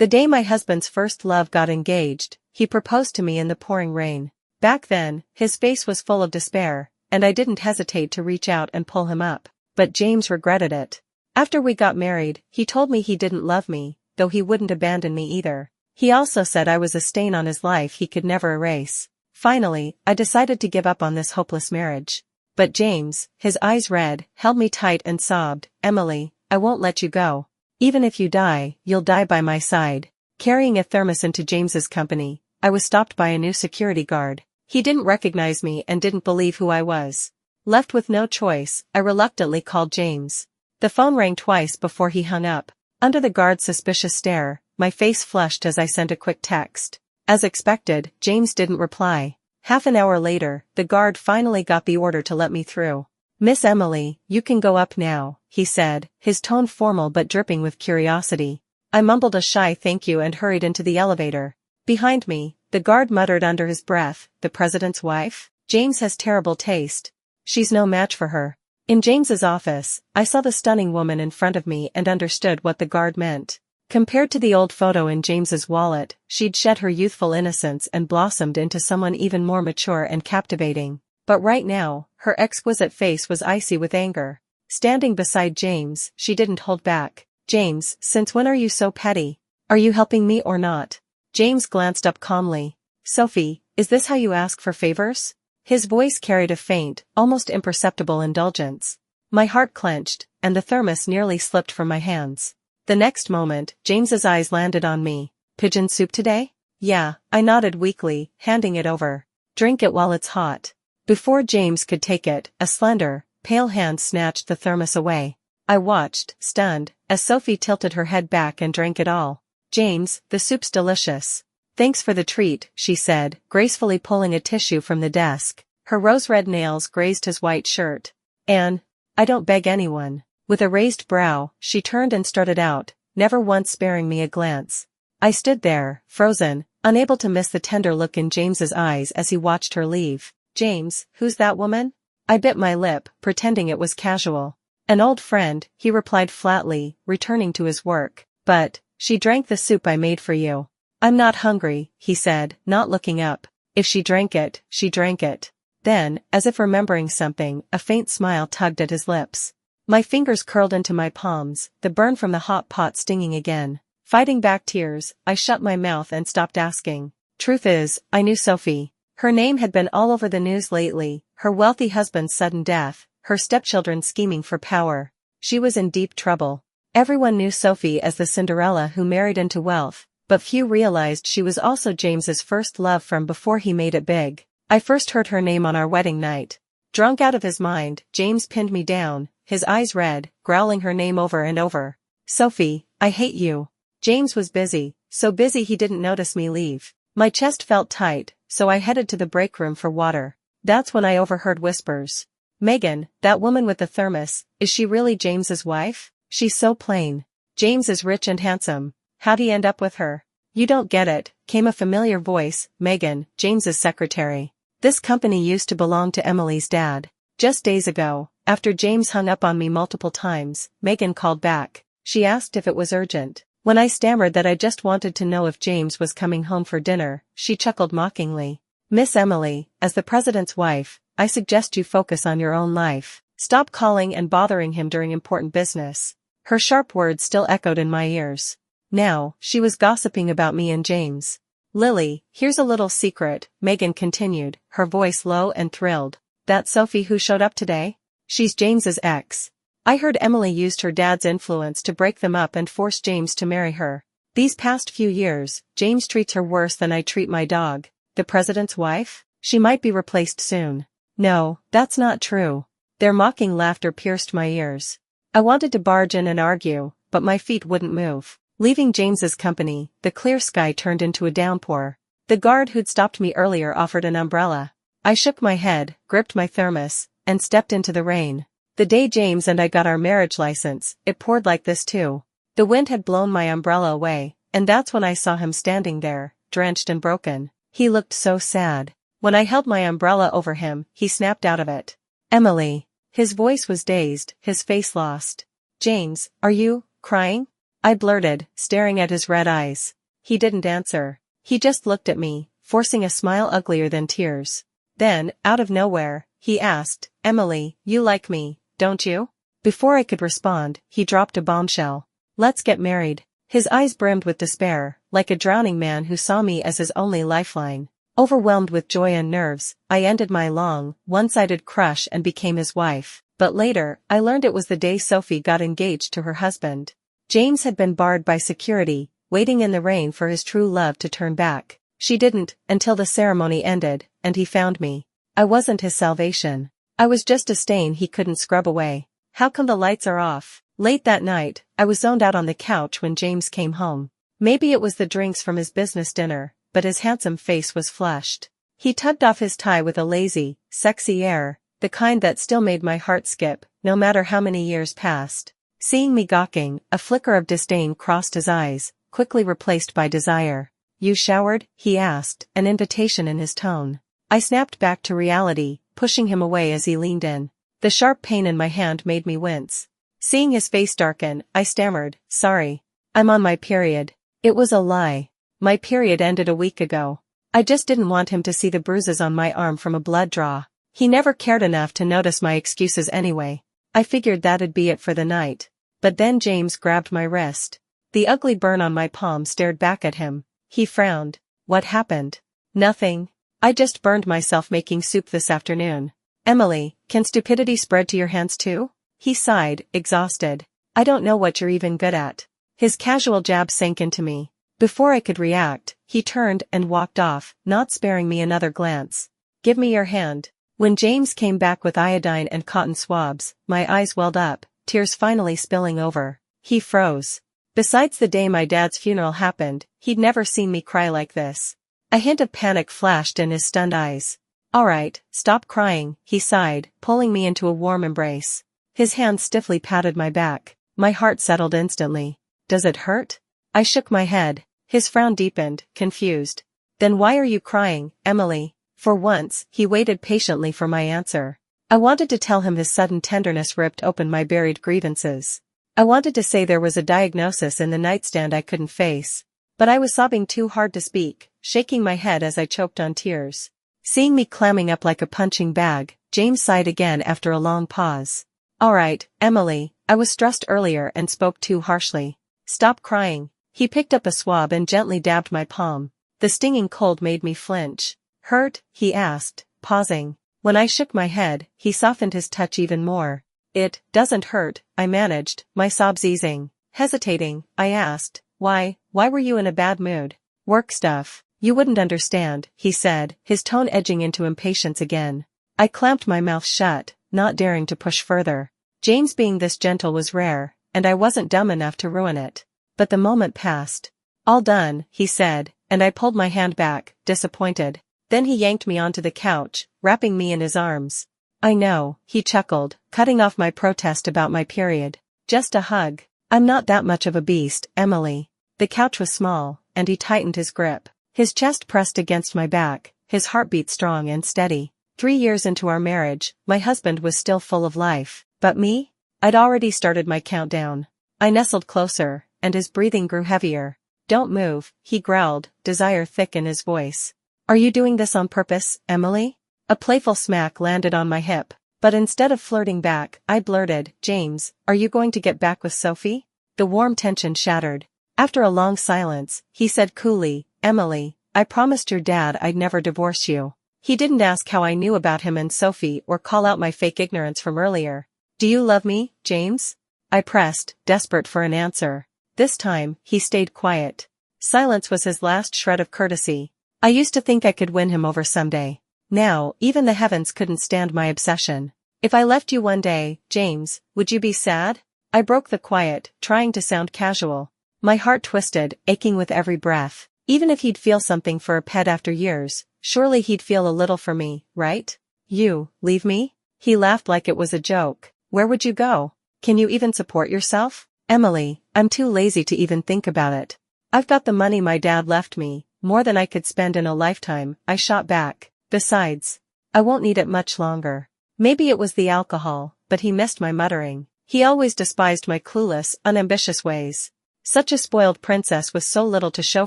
The day my husband's first love got engaged, he proposed to me in the pouring rain. Back then, his face was full of despair, and I didn't hesitate to reach out and pull him up. But James regretted it. After we got married, he told me he didn't love me, though he wouldn't abandon me either. He also said I was a stain on his life he could never erase. Finally, I decided to give up on this hopeless marriage. But James, his eyes red, held me tight and sobbed, "Emily, I won't let you go. Even if you die, you'll die by my side." Carrying a thermos into James's company, I was stopped by a new security guard. He didn't recognize me and didn't believe who I was. Left with no choice, I reluctantly called James. The phone rang twice before he hung up. Under the guard's suspicious stare, my face flushed as I sent a quick text. As expected, James didn't reply. Half an hour later, the guard finally got the order to let me through. "Miss Emily, you can go up now," he said, his tone formal but dripping with curiosity. I mumbled a shy thank you and hurried into the elevator. Behind me, the guard muttered under his breath, "The president's wife? James has terrible taste. She's no match for her." In James's office, I saw the stunning woman in front of me and understood what the guard meant. Compared to the old photo in James's wallet, she'd shed her youthful innocence and blossomed into someone even more mature and captivating. But right now, her exquisite face was icy with anger. Standing beside James, she didn't hold back. "James, since when are you so petty? Are you helping me or not?" James glanced up calmly. "Sophie, is this how you ask for favors?" His voice carried a faint, almost imperceptible indulgence. My heart clenched, and the thermos nearly slipped from my hands. The next moment, James's eyes landed on me. "Pigeon soup today?" "Yeah," I nodded weakly, handing it over. "Drink it while it's hot." Before James could take it, a slender, pale hand snatched the thermos away. I watched, stunned, as Sophie tilted her head back and drank it all. "James, the soup's delicious." "Thanks for the treat," she said, gracefully pulling a tissue from the desk. Her rose-red nails grazed his white shirt. "Anne, I don't beg anyone." With a raised brow, she turned and strutted out, never once sparing me a glance. I stood there, frozen, unable to miss the tender look in James's eyes as he watched her leave. "James, who's that woman?" I bit my lip, pretending it was casual. "An old friend," he replied flatly, returning to his work. "But, she drank the soup I made for you." "I'm not hungry," he said, not looking up. "If she drank it, she drank it." Then, as if remembering something, a faint smile tugged at his lips. My fingers curled into my palms, the burn from the hot pot stinging again. Fighting back tears, I shut my mouth and stopped asking. Truth is, I knew Sophie. Her name had been all over the news lately, her wealthy husband's sudden death, her stepchildren scheming for power. She was in deep trouble. Everyone knew Sophie as the Cinderella who married into wealth, but few realized she was also James's first love from before he made it big. I first heard her name on our wedding night. Drunk out of his mind, James pinned me down, his eyes red, growling her name over and over. "Sophie, I hate you." James was busy, so busy he didn't notice me leave. My chest felt tight, so I headed to the break room for water. That's when I overheard whispers. "Megan, that woman with the thermos, is she really James's wife? She's so plain. James is rich and handsome. How'd he end up with her?" "You don't get it," came a familiar voice. "Megan, James's secretary. This company used to belong to Emily's dad. Just days ago, after James hung up on me multiple times, Megan called back. She asked if it was urgent. When I stammered that I just wanted to know if James was coming home for dinner, she chuckled mockingly. "Miss Emily, as the president's wife, I suggest you focus on your own life. Stop calling and bothering him during important business." Her sharp words still echoed in my ears. Now, she was gossiping about me and James. "Lily, here's a little secret," Megan continued, her voice low and thrilled. "That Sophie who showed up today? She's James's ex. I heard Emily used her dad's influence to break them up and force James to marry her. These past few years, James treats her worse than I treat my dog. The president's wife? She might be replaced soon." "No, that's not true." Their mocking laughter pierced my ears. I wanted to barge in and argue, but my feet wouldn't move. Leaving James's company, the clear sky turned into a downpour. The guard who'd stopped me earlier offered an umbrella. I shook my head, gripped my thermos, and stepped into the rain. The day James and I got our marriage license, it poured like this too. The wind had blown my umbrella away, and that's when I saw him standing there, drenched and broken. He looked so sad. When I held my umbrella over him, he snapped out of it. "Emily." His voice was dazed, his face lost. "James, are you crying?" I blurted, staring at his red eyes. He didn't answer. He just looked at me, forcing a smile uglier than tears. Then, out of nowhere, he asked, "Emily, you like me, don't you?" Before I could respond, he dropped a bombshell. "Let's get married." His eyes brimmed with despair, like a drowning man who saw me as his only lifeline. Overwhelmed with joy and nerves, I ended my long, one-sided crush and became his wife. But later, I learned it was the day Sophie got engaged to her husband. James had been barred by security, waiting in the rain for his true love to turn back. She didn't, until the ceremony ended, and he found me. I wasn't his salvation. I was just a stain he couldn't scrub away. How come the lights are off? Late that night, I was zoned out on the couch when James came home. Maybe it was the drinks from his business dinner, but his handsome face was flushed. He tugged off his tie with a lazy, sexy air, the kind that still made my heart skip, no matter how many years passed. Seeing me gawking, a flicker of disdain crossed his eyes, quickly replaced by desire. "You showered?" he asked, an invitation in his tone. I snapped back to reality, pushing him away as he leaned in. The sharp pain in my hand made me wince. Seeing his face darken, I stammered, "Sorry. I'm on my period." It was a lie. My period ended a week ago. I just didn't want him to see the bruises on my arm from a blood draw. He never cared enough to notice my excuses anyway. I figured that'd be it for the night. But then James grabbed my wrist. The ugly burn on my palm stared back at him. He frowned. "What happened?" "Nothing. I just burned myself making soup this afternoon." "Emily, can stupidity spread to your hands too?" He sighed, exhausted. "I don't know what you're even good at." His casual jab sank into me. Before I could react, he turned and walked off, not sparing me another glance. "Give me your hand." When James came back with iodine and cotton swabs, my eyes welled up, tears finally spilling over. He froze. Besides the day my dad's funeral happened, he'd never seen me cry like this. A hint of panic flashed in his stunned eyes. "All right, stop crying," he sighed, pulling me into a warm embrace. His hand stiffly patted my back. My heart settled instantly. "Does it hurt?" I shook my head. His frown deepened, confused. "Then why are you crying, Emily?" For once, he waited patiently for my answer. I wanted to tell him his sudden tenderness ripped open my buried grievances. I wanted to say there was a diagnosis in the nightstand I couldn't face. But I was sobbing too hard to speak, shaking my head as I choked on tears. Seeing me clamming up like a punching bag, James sighed again after a long pause. "All right, Emily, I was stressed earlier and spoke too harshly. Stop crying." He picked up a swab and gently dabbed my palm. The stinging cold made me flinch. "Hurt?" he asked, pausing. When I shook my head, he softened his touch even more. "It doesn't hurt," I managed, my sobs easing. Hesitating, I asked, Why were you in a bad mood?" "Work stuff. You wouldn't understand," he said, his tone edging into impatience again. I clamped my mouth shut, not daring to push further. James being this gentle was rare, and I wasn't dumb enough to ruin it. But the moment passed. "All done," he said, and I pulled my hand back, disappointed. Then he yanked me onto the couch, wrapping me in his arms. "I know," he chuckled, cutting off my protest about my period. "Just a hug. I'm not that much of a beast, Emily." The couch was small, and he tightened his grip. His chest pressed against my back, his heartbeat strong and steady. 3 years into our marriage, my husband was still full of life. But me? I'd already started my countdown. I nestled closer, and his breathing grew heavier. "Don't move," he growled, desire thick in his voice. "Are you doing this on purpose, Emily?" A playful smack landed on my hip, but instead of flirting back, I blurted, "James, are you going to get back with Sophie?" The warm tension shattered. After a long silence, he said coolly, "Emily, I promised your dad I'd never divorce you." He didn't ask how I knew about him and Sophie or call out my fake ignorance from earlier. "Do you love me, James?" I pressed, desperate for an answer. This time, he stayed quiet. Silence was his last shred of courtesy. I used to think I could win him over someday. Now, even the heavens couldn't stand my obsession. "If I left you one day, James, would you be sad?" I broke the quiet, trying to sound casual. My heart twisted, aching with every breath. Even if he'd feel something for a pet after years, surely he'd feel a little for me, right? "You, leave me?" He laughed like it was a joke. "Where would you go? Can you even support yourself?" "Emily, I'm too lazy to even think about it. I've got the money my dad left me, more than I could spend in a lifetime," I shot back. "Besides, I won't need it much longer." Maybe it was the alcohol, but he missed my muttering. He always despised my clueless, unambitious ways. Such a spoiled princess with so little to show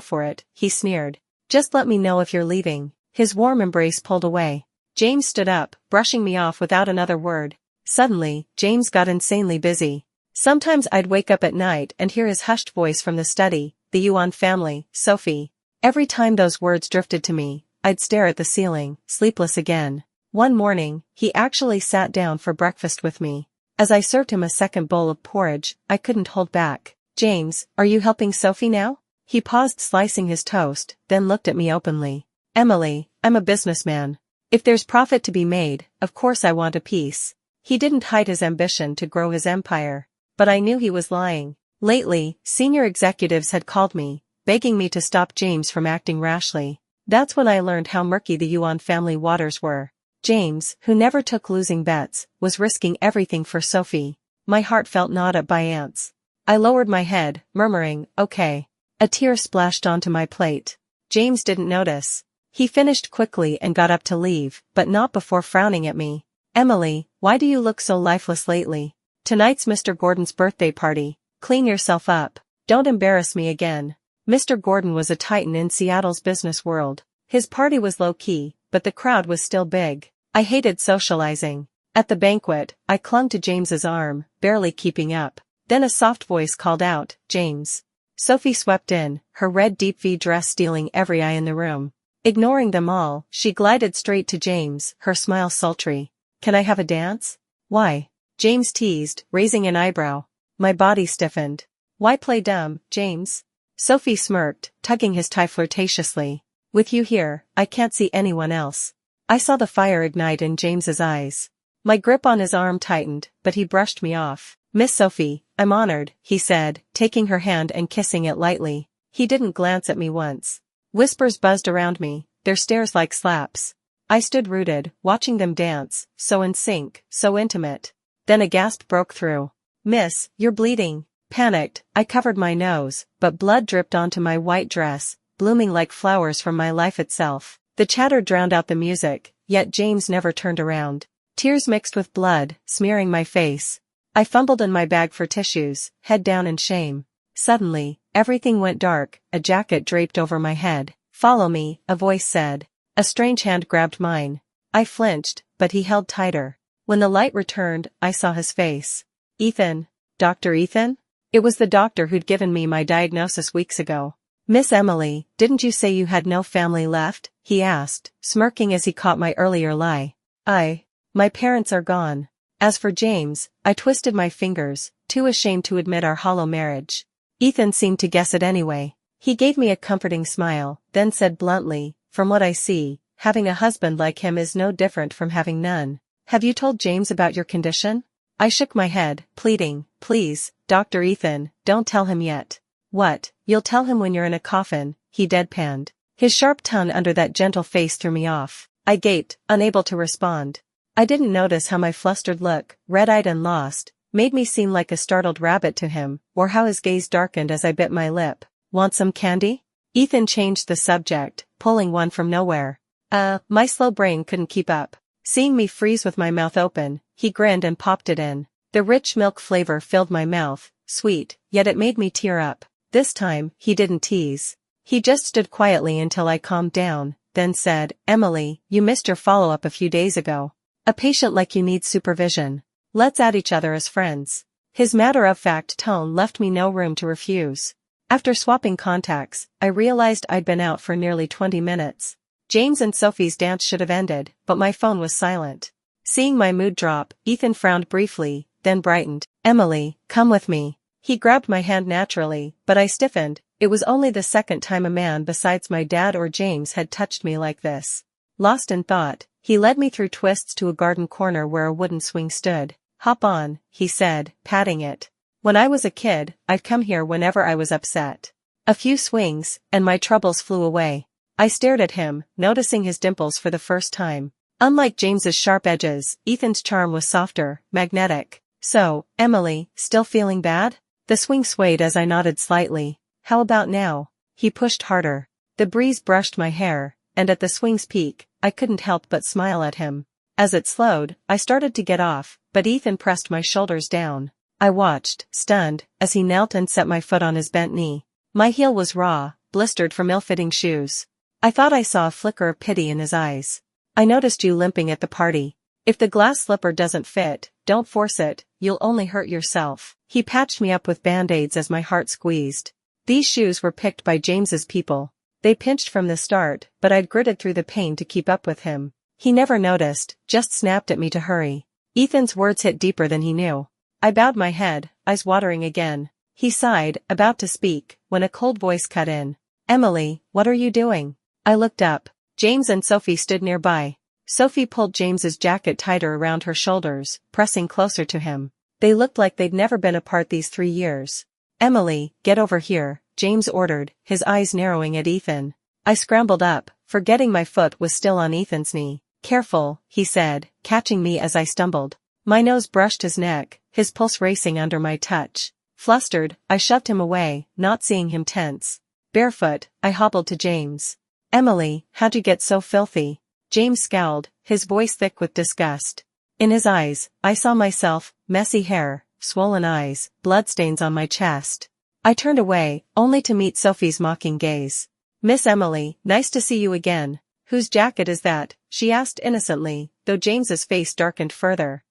for it, he sneered. Just let me know if you're leaving. His warm embrace pulled away. James stood up, brushing me off without another word. Suddenly, James got insanely busy. Sometimes I'd wake up at night and hear his hushed voice from the study, "The Yuan family, Sophie." Every time those words drifted to me, I'd stare at the ceiling, sleepless again. One morning, he actually sat down for breakfast with me. As I served him a second bowl of porridge, I couldn't hold back. "James, are you helping Sophie now?" He paused slicing his toast, then looked at me openly. "Emily, I'm a businessman. If there's profit to be made, of course I want a piece." He didn't hide his ambition to grow his empire. But I knew he was lying. Lately, senior executives had called me, begging me to stop James from acting rashly. That's when I learned how murky the Yuan family waters were. James, who never took losing bets, was risking everything for Sophie. My heart felt gnawed at by ants. I lowered my head, murmuring, "Okay." A tear splashed onto my plate. James didn't notice. He finished quickly and got up to leave, but not before frowning at me. "Emily, why do you look so lifeless lately? Tonight's Mr. Gordon's birthday party. Clean yourself up. Don't embarrass me again." Mr. Gordon was a titan in Seattle's business world. His party was low-key, but the crowd was still big. I hated socializing. At the banquet, I clung to James's arm, barely keeping up. Then a soft voice called out, "James." Sophie swept in, her red deep V dress stealing every eye in the room. Ignoring them all, she glided straight to James, her smile sultry. "Can I have a dance?" "Why?" James teased, raising an eyebrow. My body stiffened. "Why play dumb, James?" Sophie smirked, tugging his tie flirtatiously. "With you here, I can't see anyone else." I saw the fire ignite in James's eyes. My grip on his arm tightened, but he brushed me off. "Miss Sophie, I'm honored," he said, taking her hand and kissing it lightly. He didn't glance at me once. Whispers buzzed around me, their stares like slaps. I stood rooted, watching them dance, so in sync, so intimate. Then a gasp broke through. "Miss, you're bleeding." Panicked, I covered my nose, but blood dripped onto my white dress, blooming like flowers from my life itself. The chatter drowned out the music, yet James never turned around. Tears mixed with blood, smearing my face. I fumbled in my bag for tissues, head down in shame. Suddenly, everything went dark, a jacket draped over my head. "Follow me," a voice said. A strange hand grabbed mine. I flinched, but he held tighter. When the light returned, I saw his face. "Ethan. Dr. Ethan?" It was the doctor who'd given me my diagnosis weeks ago. "Miss Emily, didn't you say you had no family left?" he asked, smirking as he caught my earlier lie. My parents are gone." As for James, I twisted my fingers, too ashamed to admit our hollow marriage. Ethan seemed to guess it anyway. He gave me a comforting smile, then said bluntly, "From what I see, having a husband like him is no different from having none. Have you told James about your condition?" I shook my head, pleading, "Please, Dr. Ethan, don't tell him yet." "What, you'll tell him when you're in a coffin," he deadpanned. His sharp tongue under that gentle face threw me off. I gaped, unable to respond. I didn't notice how my flustered look, red-eyed and lost, made me seem like a startled rabbit to him, or how his gaze darkened as I bit my lip. "Want some candy?" Ethan changed the subject, pulling one from nowhere. My slow brain couldn't keep up. Seeing me freeze with my mouth open, he grinned and popped it in. The rich milk flavor filled my mouth, sweet, yet it made me tear up. This time, he didn't tease. He just stood quietly until I calmed down, then said, "Emily, you missed your follow-up a few days ago. A patient like you needs supervision. Let's add each other as friends." His matter-of-fact tone left me no room to refuse. After swapping contacts, I realized I'd been out for nearly 20 minutes. James and Sophie's dance should have ended, but my phone was silent. Seeing my mood drop, Ethan frowned briefly, then brightened. "Emily, come with me." He grabbed my hand naturally, but I stiffened. It was only the second time a man besides my dad or James had touched me like this. Lost in thought, he led me through twists to a garden corner where a wooden swing stood. "Hop on," he said, patting it. When I was a kid, I'd come here whenever I was upset. A few swings, and my troubles flew away. I stared at him, noticing his dimples for the first time. Unlike James's sharp edges, Ethan's charm was softer, magnetic. "So, Emily, still feeling bad?" The swing swayed as I nodded slightly. "How about now?" He pushed harder. The breeze brushed my hair, and at the swing's peak, I couldn't help but smile at him. As it slowed, I started to get off, but Ethan pressed my shoulders down. I watched, stunned, as he knelt and set my foot on his bent knee. My heel was raw, blistered from ill-fitting shoes. I thought I saw a flicker of pity in his eyes. I noticed you limping at the party. If the glass slipper doesn't fit, don't force it, you'll only hurt yourself. He patched me up with band-aids as my heart squeezed. These shoes were picked by James's people. They pinched from the start, but I'd gritted through the pain to keep up with him. He never noticed, just snapped at me to hurry. Ethan's words hit deeper than he knew. I bowed my head, eyes watering again. He sighed, about to speak, when a cold voice cut in. Emily, what are you doing? I looked up. James and Sophie stood nearby. Sophie pulled James's jacket tighter around her shoulders, pressing closer to him. They looked like they'd never been apart these 3 years. Emily, get over here, James ordered, his eyes narrowing at Ethan. I scrambled up, forgetting my foot was still on Ethan's knee. Careful, he said, catching me as I stumbled. My nose brushed his neck, his pulse racing under my touch. Flustered, I shoved him away, not seeing him tense. Barefoot, I hobbled to James. Emily, how'd you get so filthy? James scowled, his voice thick with disgust. In his eyes, I saw myself, messy hair, swollen eyes, bloodstains on my chest. I turned away, only to meet Sophie's mocking gaze. Miss Emily, nice to see you again. Whose jacket is that? She asked innocently, though James's face darkened further.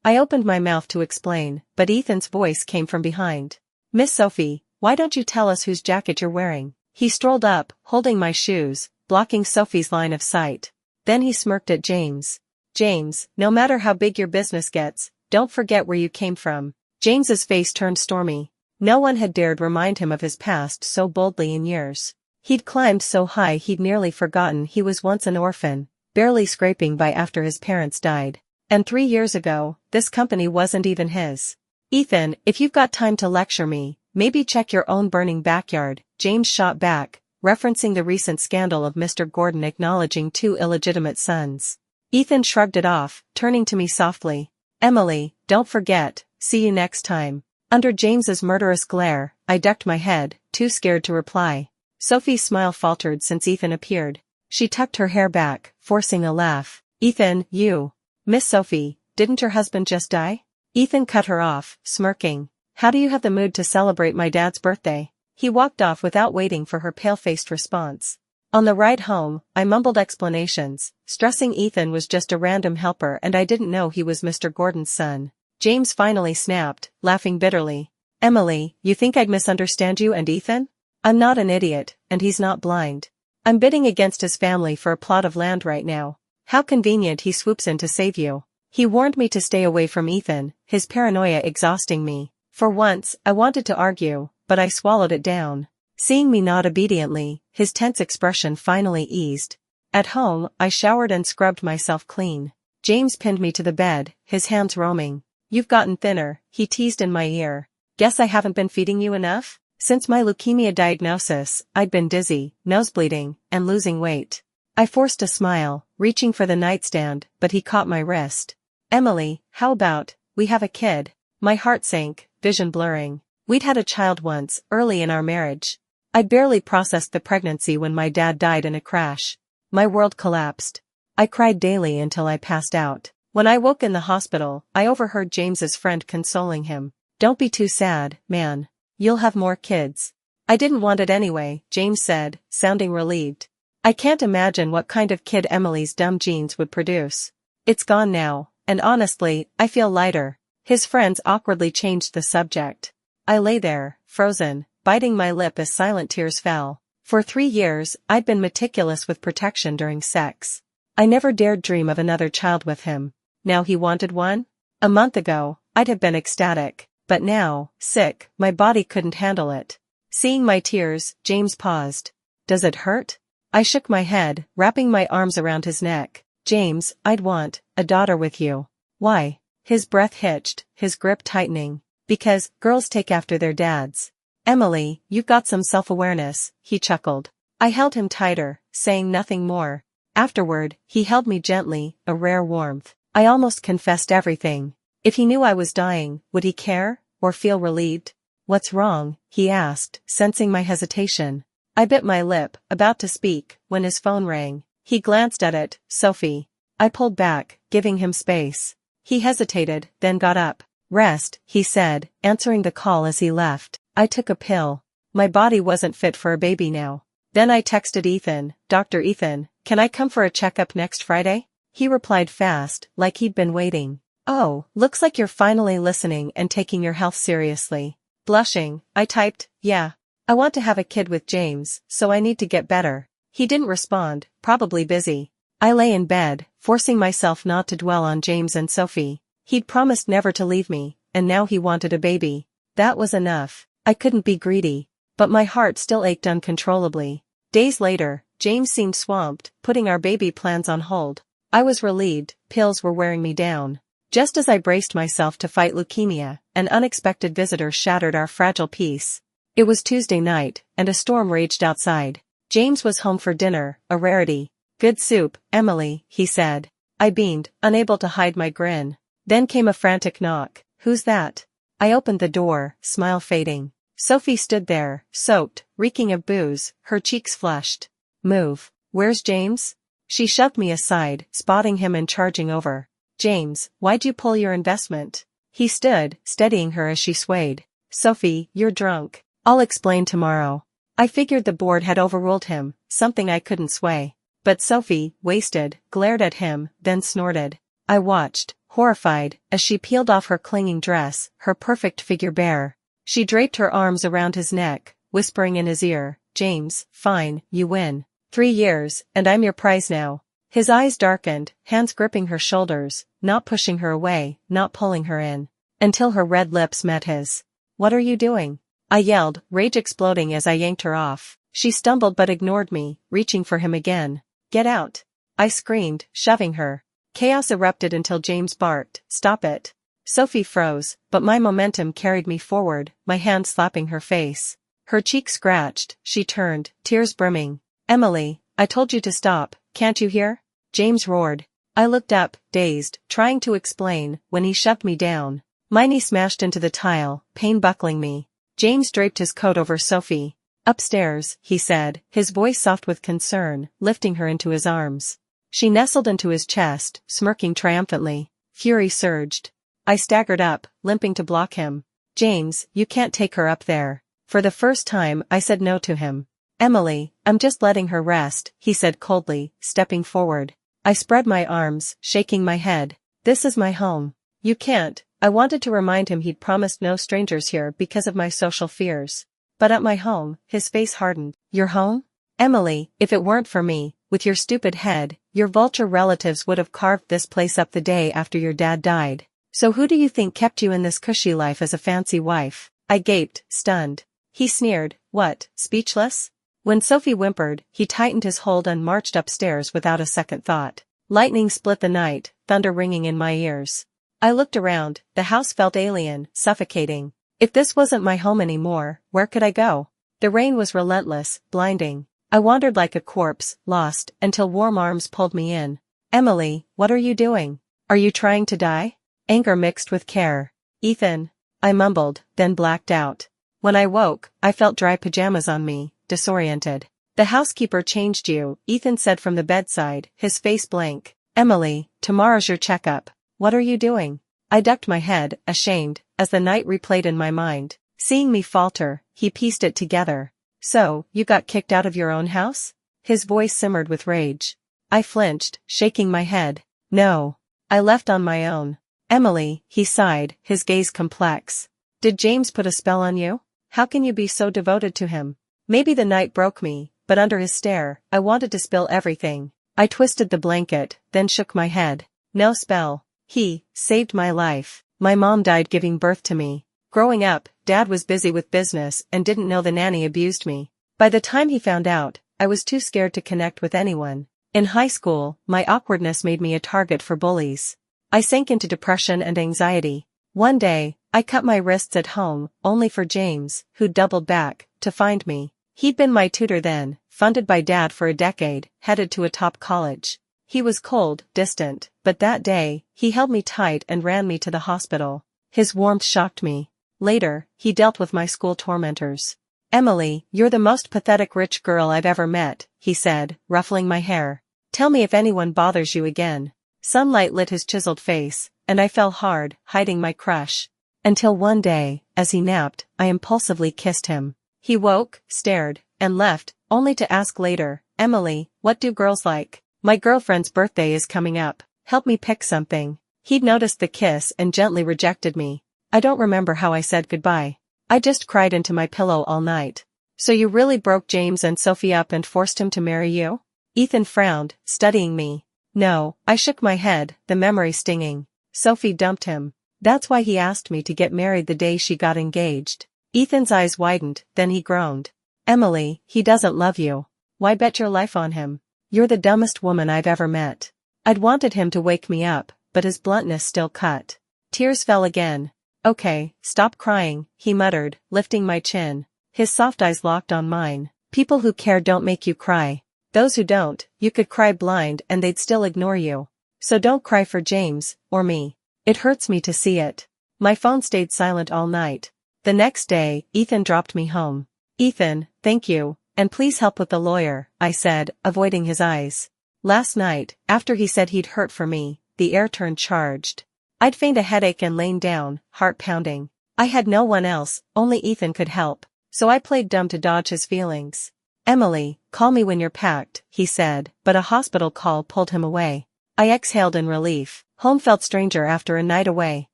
I opened my mouth to explain, but Ethan's voice came from behind. Miss Sophie, why don't you tell us whose jacket you're wearing? He strolled up, holding my shoes, blocking Sophie's line of sight. Then he smirked at James. James, no matter how big your business gets, don't forget where you came from. James's face turned stormy. No one had dared remind him of his past so boldly in years. He'd climbed so high he'd nearly forgotten he was once an orphan, barely scraping by after his parents died. And 3 years ago, this company wasn't even his. Ethan, if you've got time to lecture me, maybe check your own burning backyard, James shot back, referencing the recent scandal of Mr. Gordon acknowledging 2 illegitimate sons. Ethan shrugged it off, turning to me softly. Emily, don't forget, see you next time. Under James's murderous glare, I ducked my head, too scared to reply. Sophie's smile faltered since Ethan appeared. She tucked her hair back, forcing a laugh. Ethan, you. Miss Sophie, didn't your husband just die? Ethan cut her off, smirking. How do you have the mood to celebrate my dad's birthday? He walked off without waiting for her pale-faced response. On the ride home, I mumbled explanations, stressing Ethan was just a random helper and I didn't know he was Mr. Gordon's son. James finally snapped, laughing bitterly. Emily, you think I'd misunderstand you and Ethan? I'm not an idiot, and he's not blind. I'm bidding against his family for a plot of land right now. How convenient he swoops in to save you. He warned me to stay away from Ethan, his paranoia exhausting me. For once, I wanted to argue, but I swallowed it down. Seeing me nod obediently, his tense expression finally eased. At home, I showered and scrubbed myself clean. James pinned me to the bed, his hands roaming. You've gotten thinner, he teased in my ear. Guess I haven't been feeding you enough? Since my leukemia diagnosis, I'd been dizzy, nosebleeding, and losing weight. I forced a smile, reaching for the nightstand, but he caught my wrist. Emily, how about, we have a kid? My heart sank, vision blurring. We'd had a child once, early in our marriage. I'd barely processed the pregnancy when my dad died in a crash. My world collapsed. I cried daily until I passed out. When I woke in the hospital, I overheard James's friend consoling him. Don't be too sad, man. You'll have more kids. I didn't want it anyway, James said, sounding relieved. I can't imagine what kind of kid Emily's dumb genes would produce. It's gone now, and honestly, I feel lighter. His friends awkwardly changed the subject. I lay there, frozen, biting my lip as silent tears fell. For 3 years, I'd been meticulous with protection during sex. I never dared dream of another child with him. Now he wanted one? A month ago, I'd have been ecstatic. But now, sick, my body couldn't handle it. Seeing my tears, James paused. Does it hurt? I shook my head, wrapping my arms around his neck. James, I'd want a daughter with you. Why? His breath hitched, his grip tightening. Because girls take after their dads. Emily, you've got some self-awareness, he chuckled. I held him tighter, saying nothing more. Afterward, he held me gently, a rare warmth. I almost confessed everything. If he knew I was dying, would he care, or feel relieved? What's wrong? He asked, sensing my hesitation. I bit my lip, about to speak, when his phone rang. He glanced at it. Sophie. I pulled back, giving him space. He hesitated, then got up. Rest, he said, answering the call as he left. I took a pill. My body wasn't fit for a baby now. Then I texted Ethan, Dr. Ethan, can I come for a checkup next Friday? He replied fast, like he'd been waiting. Oh, looks like you're finally listening and taking your health seriously. Blushing, I typed, yeah. I want to have a kid with James, so I need to get better. He didn't respond, probably busy. I lay in bed, forcing myself not to dwell on James and Sophie. He'd promised never to leave me, and now he wanted a baby. That was enough. I couldn't be greedy. But my heart still ached uncontrollably. Days later, James seemed swamped, putting our baby plans on hold. I was relieved, pills were wearing me down. Just as I braced myself to fight leukemia, an unexpected visitor shattered our fragile peace. It was Tuesday night, and a storm raged outside. James was home for dinner, a rarity. Good soup, Emily, he said. I beamed, unable to hide my grin. Then came a frantic knock. Who's that? I opened the door, smile fading. Sophie stood there, soaked, reeking of booze, her cheeks flushed. Move. Where's James? She shoved me aside, spotting him and charging over. James, why'd you pull your investment? He stood, steadying her as she swayed. Sophie, you're drunk. I'll explain tomorrow. I figured the board had overruled him, something I couldn't sway. But Sophie, wasted, glared at him, then snorted. I watched, horrified, as she peeled off her clinging dress, her perfect figure bare. She draped her arms around his neck, whispering in his ear, James, fine, you win. 3 years, and I'm your prize now. His eyes darkened, hands gripping her shoulders, not pushing her away, not pulling her in. Until her red lips met his. What are you doing? I yelled, rage exploding as I yanked her off. She stumbled but ignored me, reaching for him again. Get out. I screamed, shoving her. Chaos erupted until James barked, stop it. Sophie froze, but my momentum carried me forward, my hand slapping her face. Her cheek scratched, she turned, tears brimming. Emily, I told you to stop, can't you hear? James roared. I looked up, dazed, trying to explain, when he shoved me down. My knee smashed into the tile, pain buckling me. James draped his coat over Sophie. Upstairs, he said, his voice soft with concern, lifting her into his arms. She nestled into his chest, smirking triumphantly. Fury surged. I staggered up, limping to block him. James, you can't take her up there. For the first time, I said no to him. Emily, I'm just letting her rest, he said coldly, stepping forward. I spread my arms, shaking my head. This is my home. You can't. I wanted to remind him he'd promised no strangers here because of my social fears. But at my home, his face hardened. Your home? Emily, if it weren't for me, with your stupid head, your vulture relatives would have carved this place up the day after your dad died. So who do you think kept you in this cushy life as a fancy wife? I gaped, stunned. He sneered, what, speechless? When Sophie whimpered, he tightened his hold and marched upstairs without a second thought. Lightning split the night, thunder ringing in my ears. I looked around, the house felt alien, suffocating. If this wasn't my home anymore, where could I go? The rain was relentless, blinding. I wandered like a corpse, lost, until warm arms pulled me in. Emily, what are you doing? Are you trying to die? Anger mixed with care. Ethan. I mumbled, then blacked out. When I woke, I felt dry pajamas on me, disoriented. The housekeeper changed you, Ethan said from the bedside, his face blank. Emily, tomorrow's your checkup. What are you doing? I ducked my head, ashamed, as the night replayed in my mind. Seeing me falter, he pieced it together. So, you got kicked out of your own house? His voice simmered with rage. I flinched, shaking my head. No. I left on my own. Emily, he sighed, his gaze complex. Did James put a spell on you? How can you be so devoted to him? Maybe the night broke me, but under his stare, I wanted to spill everything. I twisted the blanket, then shook my head. No spell. He saved my life. My mom died giving birth to me. Growing up, Dad was busy with business and didn't know the nanny abused me. By the time he found out, I was too scared to connect with anyone. In high school, my awkwardness made me a target for bullies. I sank into depression and anxiety. One day, I cut my wrists at home, only for James, who'd doubled back, to find me. He'd been my tutor then, funded by Dad for a decade, headed to a top college. He was cold, distant, but that day, he held me tight and ran me to the hospital. His warmth shocked me. Later, he dealt with my school tormentors. Emily, you're the most pathetic rich girl I've ever met, he said, ruffling my hair. Tell me if anyone bothers you again. Sunlight lit his chiseled face, and I fell hard, hiding my crush. Until one day, as he napped, I impulsively kissed him. He woke, stared, and left, only to ask later, "Emily, what do girls like? My girlfriend's birthday is coming up. Help me pick something." He'd noticed the kiss and gently rejected me. I don't remember how I said goodbye. I just cried into my pillow all night. "So you really broke James and Sophie up and forced him to marry you?" Ethan frowned, studying me. "No," I shook my head, the memory stinging. "Sophie dumped him. That's why he asked me to get married the day she got engaged." Ethan's eyes widened, then he groaned. "Emily, he doesn't love you. Why bet your life on him? You're the dumbest woman I've ever met." I'd wanted him to wake me up, but his bluntness still cut. Tears fell again. "Okay, stop crying," he muttered, lifting my chin. His soft eyes locked on mine. "People who care don't make you cry. Those who don't, you could cry blind and they'd still ignore you. So don't cry for James, or me. It hurts me to see it." My phone stayed silent all night. The next day, Ethan dropped me home. "Ethan, thank you, and please help with the lawyer," I said, avoiding his eyes. Last night, after he said he'd hurt for me, the air turned charged. I'd feigned a headache and lain down, heart pounding. I had no one else, only Ethan could help, so I played dumb to dodge his feelings. "Emily, call me when you're packed," he said, but a hospital call pulled him away. I exhaled in relief. Home felt stranger after a night away.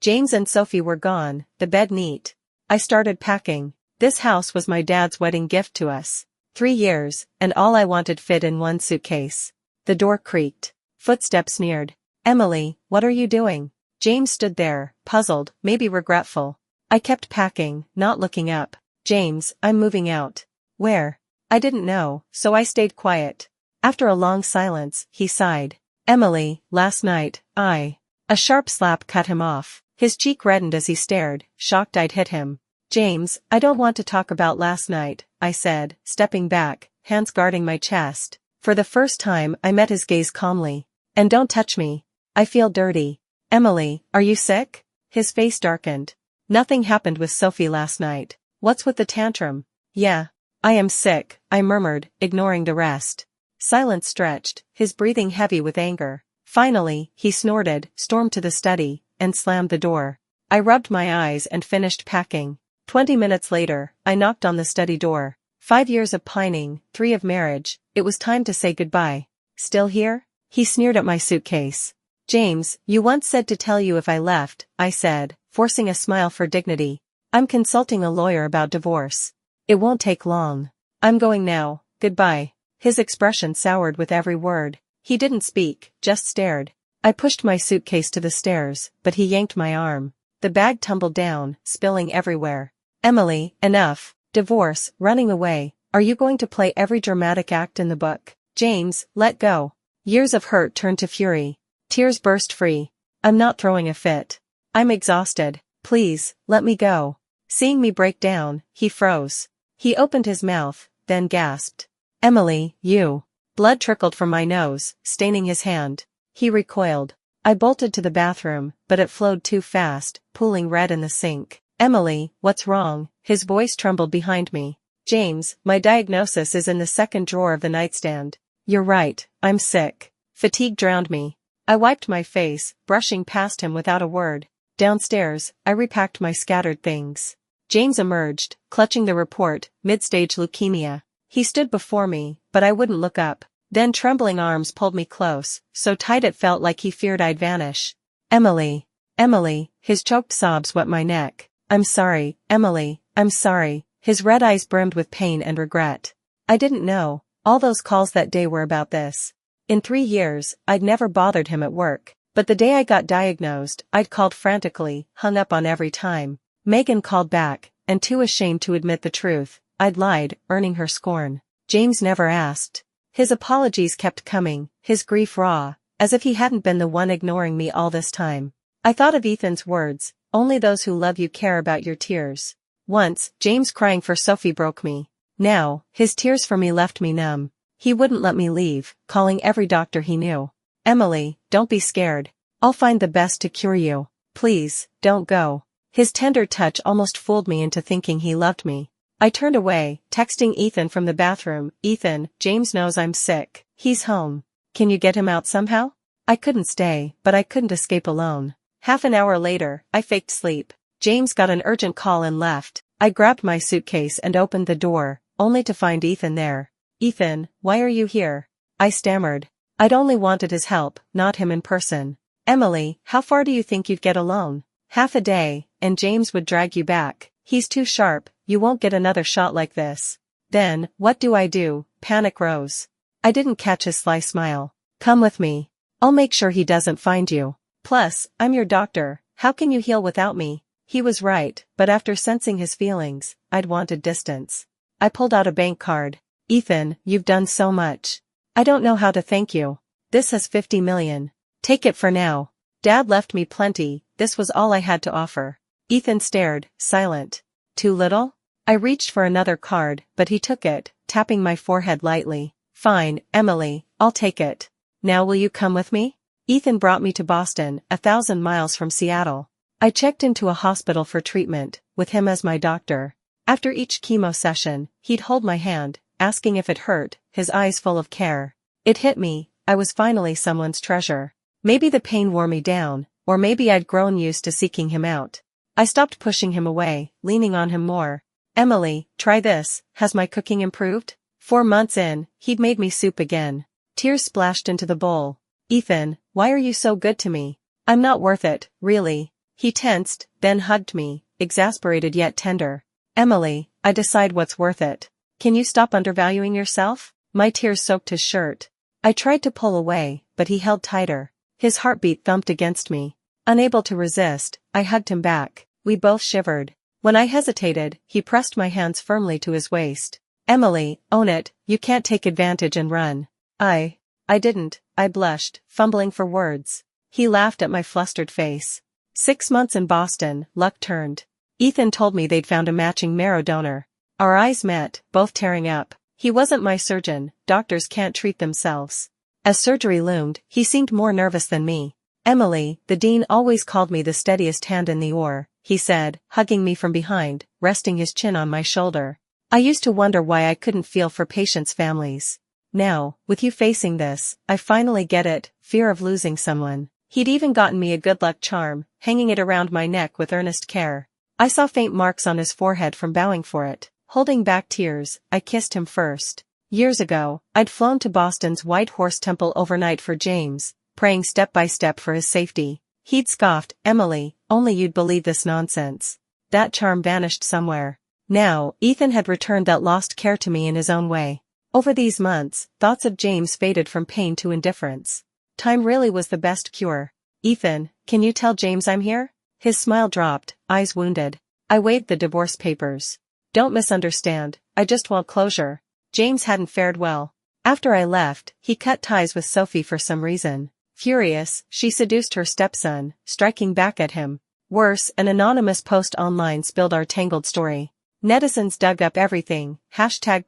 James and Sophie were gone, the bed neat. I started packing. This house was my dad's wedding gift to us. 3 years, and all I wanted fit in one suitcase. The door creaked. Footsteps neared. "Emily, what are you doing?" James stood there, puzzled, maybe regretful. I kept packing, not looking up. "James, I'm moving out." "Where?" I didn't know, so I stayed quiet. After a long silence, he sighed. "Emily, last night, A sharp slap cut him off. His cheek reddened as he stared, shocked I'd hit him. "James, I don't want to talk about last night," I said, stepping back, hands guarding my chest. For the first time, I met his gaze calmly. "And don't touch me. I feel dirty." "Emily, are you sick?" His face darkened. "Nothing happened with Sophie last night. What's with the tantrum?" "Yeah. I am sick," I murmured, ignoring the rest. Silence stretched, his breathing heavy with anger. Finally, he snorted, stormed to the study, and slammed the door. I rubbed my eyes and finished packing. 20 minutes later, I knocked on the study door. 5 years of pining, 3 of marriage, it was time to say goodbye. "Still here?" He sneered at my suitcase. "James, you once said to tell you if I left," I said, forcing a smile for dignity. "I'm consulting a lawyer about divorce. It won't take long. I'm going now, goodbye." His expression soured with every word. He didn't speak, just stared. I pushed my suitcase to the stairs, but he yanked my arm. The bag tumbled down, spilling everywhere. "Emily, enough. Divorce, running away. Are you going to play every dramatic act in the book?" "James, let go." Years of hurt turned to fury. Tears burst free. "I'm not throwing a fit. I'm exhausted. Please, let me go." Seeing me break down, he froze. He opened his mouth, then gasped. "Emily, you." Blood trickled from my nose, staining his hand. He recoiled. I bolted to the bathroom, but it flowed too fast, pooling red in the sink. "Emily, what's wrong?" His voice trembled behind me. "James, my diagnosis is in the second drawer of the nightstand." "You're right, I'm sick." Fatigue drowned me. I wiped my face, brushing past him without a word. Downstairs, I repacked my scattered things. James emerged, clutching the report, mid-stage leukemia. He stood before me, but I wouldn't look up. Then trembling arms pulled me close, so tight it felt like he feared I'd vanish. "Emily. Emily," his choked sobs wet my neck. "I'm sorry, Emily, I'm sorry." His red eyes brimmed with pain and regret. I didn't know. All those calls that day were about this. In 3 years, I'd never bothered him at work. But the day I got diagnosed, I'd called frantically, hung up on every time. Megan called back, and too ashamed to admit the truth, I'd lied, earning her scorn. James never asked. His apologies kept coming, his grief raw, as if he hadn't been the one ignoring me all this time. I thought of Ethan's words, "Only those who love you care about your tears." Once, James crying for Sophie broke me. Now, his tears for me left me numb. He wouldn't let me leave, calling every doctor he knew. "Emily, don't be scared. I'll find the best to cure you. Please, don't go." His tender touch almost fooled me into thinking he loved me. I turned away, texting Ethan from the bathroom. "Ethan, James knows I'm sick. He's home. Can you get him out somehow?" I couldn't stay, but I couldn't escape alone. Half an hour later, I faked sleep. James got an urgent call and left. I grabbed my suitcase and opened the door, only to find Ethan there. "Ethan, why are you here?" I stammered. I'd only wanted his help, not him in person. "Emily, how far do you think you'd get alone?" "Half a day, and James would drag you back. He's too sharp, you won't get another shot like this." "Then, what do I do?" Panic rose. I didn't catch his sly smile. "Come with me. I'll make sure he doesn't find you. Plus, I'm your doctor, how can you heal without me?" He was right, but after sensing his feelings, I'd wanted distance. I pulled out a bank card. "Ethan, you've done so much. I don't know how to thank you. This has 50 million. Take it for now. Dad left me plenty, this was all I had to offer." Ethan stared, silent. "Too little?" I reached for another card, but he took it, tapping my forehead lightly. "Fine, Emily, I'll take it. Now will you come with me?" Ethan brought me to Boston, 1,000 miles from Seattle. I checked into a hospital for treatment, with him as my doctor. After each chemo session, he'd hold my hand, asking if it hurt, his eyes full of care. It hit me, I was finally someone's treasure. Maybe the pain wore me down, or maybe I'd grown used to seeking him out. I stopped pushing him away, leaning on him more. "Emily, try this, has my cooking improved?" 4 months in, he'd made me soup again. Tears splashed into the bowl. "Ethan, why are you so good to me? I'm not worth it, really." He tensed, then hugged me, exasperated yet tender. "Emily, I decide what's worth it. Can you stop undervaluing yourself?" My tears soaked his shirt. I tried to pull away, but he held tighter. His heartbeat thumped against me. Unable to resist, I hugged him back. We both shivered. When I hesitated, he pressed my hands firmly to his waist. "Emily, own it, you can't take advantage and run." I didn't, I blushed, fumbling for words. He laughed at my flustered face. 6 months in Boston, luck turned. Ethan told me they'd found a matching marrow donor. Our eyes met, both tearing up. He wasn't my surgeon, doctors can't treat themselves. As surgery loomed, he seemed more nervous than me. "Emily, the dean always called me the steadiest hand in the oar," he said, hugging me from behind, resting his chin on my shoulder. I used to wonder why I couldn't feel for patients' families. Now, with you facing this, I finally get it, fear of losing someone. He'd even gotten me a good luck charm, hanging it around my neck with earnest care. I saw faint marks on his forehead from bowing for it. Holding back tears, I kissed him first. Years ago, I'd flown to Boston's White Horse Temple overnight for James, praying step by step for his safety. He'd scoffed, "Emily, only you'd believe this nonsense." That charm vanished somewhere. Now, Ethan had returned that lost care to me in his own way. Over these months, thoughts of James faded from pain to indifference. Time really was the best cure. "Ethan, can you tell James I'm here?" His smile dropped, eyes wounded. I waved the divorce papers. "Don't misunderstand, I just want closure." James hadn't fared well. After I left, he cut ties with Sophie for some reason. Furious, she seduced her stepson, striking back at him. Worse, an anonymous post online spilled our tangled story. Netizens dug up everything,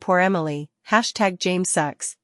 #poor Emily, #James sucks,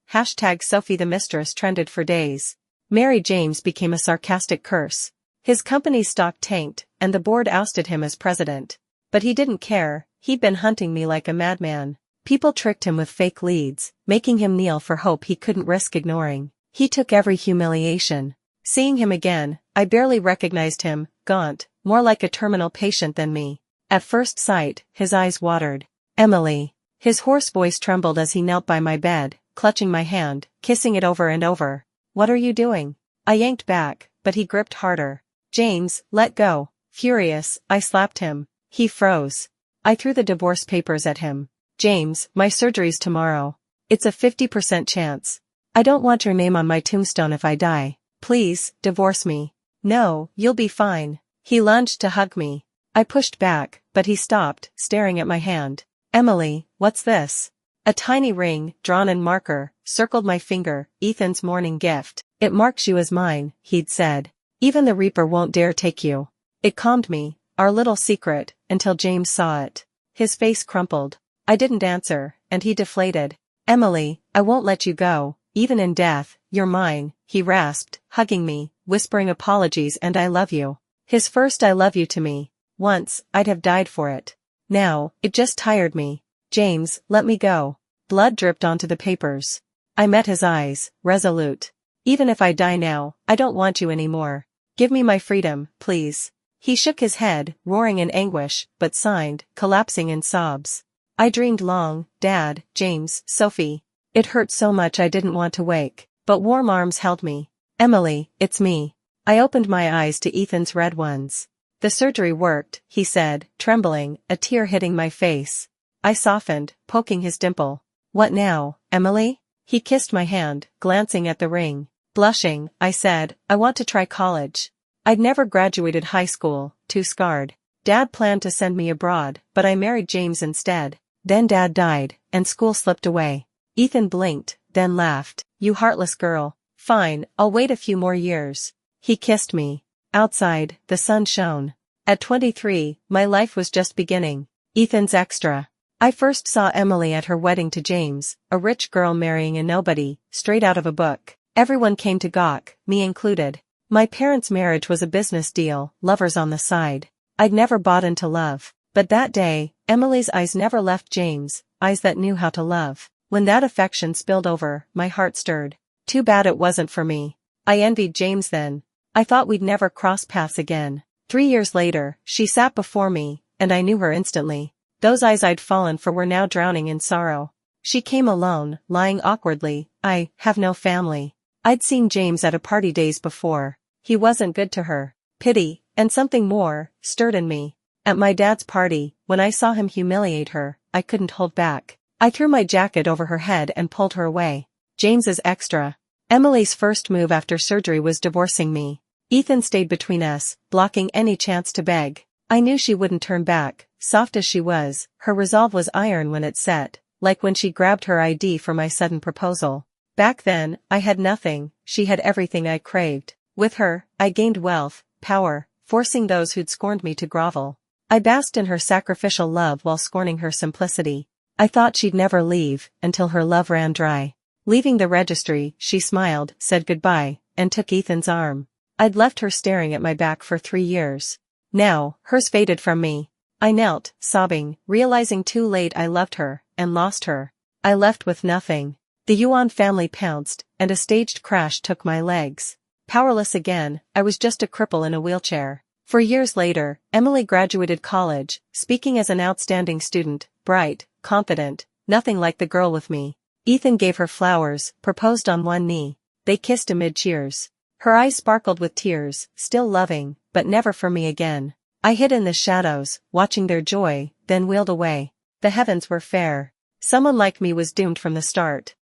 #Sophie the mistress trended for days. Mary James became a sarcastic curse. His company's stock tanked, and the board ousted him as president. But he didn't care, he'd been hunting me like a madman. People tricked him with fake leads, making him kneel for hope he couldn't risk ignoring. He took every humiliation. Seeing him again, I barely recognized him, gaunt, more like a terminal patient than me. At first sight, his eyes watered. "Emily." His hoarse voice trembled as he knelt by my bed, clutching my hand, kissing it over and over. "What are you doing?" I yanked back, but he gripped harder. "James, let go." Furious, I slapped him. He froze. I threw the divorce papers at him. "James, my surgery's tomorrow. It's a 50% chance. I don't want your name on my tombstone if I die. Please, divorce me." "No, you'll be fine." He lunged to hug me. I pushed back, but he stopped, staring at my hand. "Emily, what's this?" A tiny ring, drawn in marker, circled my finger, "Ethan's morning gift. It marks you as mine," he'd said. "Even the Reaper won't dare take you." It calmed me, our little secret, until James saw it. His face crumpled. I didn't answer, and he deflated. "Emily, I won't let you go, even in death, you're mine," he rasped, hugging me, whispering apologies and "I love you." His first "I love you" to me. Once, I'd have died for it. Now, it just tired me. "James, let me go." Blood dripped onto the papers. I met his eyes, resolute. "Even if I die now, I don't want you anymore. Give me my freedom, please." He shook his head, roaring in anguish, but signed, collapsing in sobs. I dreamed long, Dad, James, Sophie. It hurt so much I didn't want to wake, but warm arms held me. Emily, it's me. I opened my eyes to Ethan's red ones. The surgery worked, he said, trembling, a tear hitting my face. I softened, poking his dimple. What now, Emily? He kissed my hand, glancing at the ring. Blushing, I said, I want to try college. I'd never graduated high school, too scarred. Dad planned to send me abroad, but I married James instead. Then Dad died, and school slipped away. Ethan blinked, then laughed. You heartless girl. Fine, I'll wait a few more years. He kissed me. Outside, the sun shone. At 23, my life was just beginning. Ethan's extra. I first saw Emily at her wedding to James, a rich girl marrying a nobody, straight out of a book. Everyone came to gawk, me included. My parents' marriage was a business deal, lovers on the side. I'd never bought into love. But that day, Emily's eyes never left James, eyes that knew how to love. When that affection spilled over, my heart stirred. Too bad it wasn't for me. I envied James then. I thought we'd never cross paths again. 3 years later, she sat before me, and I knew her instantly. Those eyes I'd fallen for were now drowning in sorrow. She came alone, lying awkwardly. I have no family. I'd seen James at a party days before. He wasn't good to her. Pity, and something more, stirred in me. At my dad's party, when I saw him humiliate her, I couldn't hold back. I threw my jacket over her head and pulled her away. James's extra. Emily's first move after surgery was divorcing me. Ethan stayed between us, blocking any chance to beg. I knew she wouldn't turn back. Soft as she was, her resolve was iron when it set, like when she grabbed her ID for my sudden proposal. Back then, I had nothing, she had everything I craved. With her, I gained wealth, power, forcing those who'd scorned me to grovel. I basked in her sacrificial love while scorning her simplicity. I thought she'd never leave, until her love ran dry. Leaving the registry, she smiled, said goodbye, and took Ethan's arm. I'd left her staring at my back for 3 years. Now, hers faded from me. I knelt, sobbing, realizing too late I loved her, and lost her. I left with nothing. The Yuan family pounced, and a staged crash took my legs. Powerless again, I was just a cripple in a wheelchair. 4 years later, Emily graduated college, speaking as an outstanding student, bright, confident, nothing like the girl with me. Ethan gave her flowers, proposed on one knee. They kissed amid cheers. Her eyes sparkled with tears, still loving, but never for me again. I hid in the shadows, watching their joy, then wheeled away. The heavens were fair. Someone like me was doomed from the start.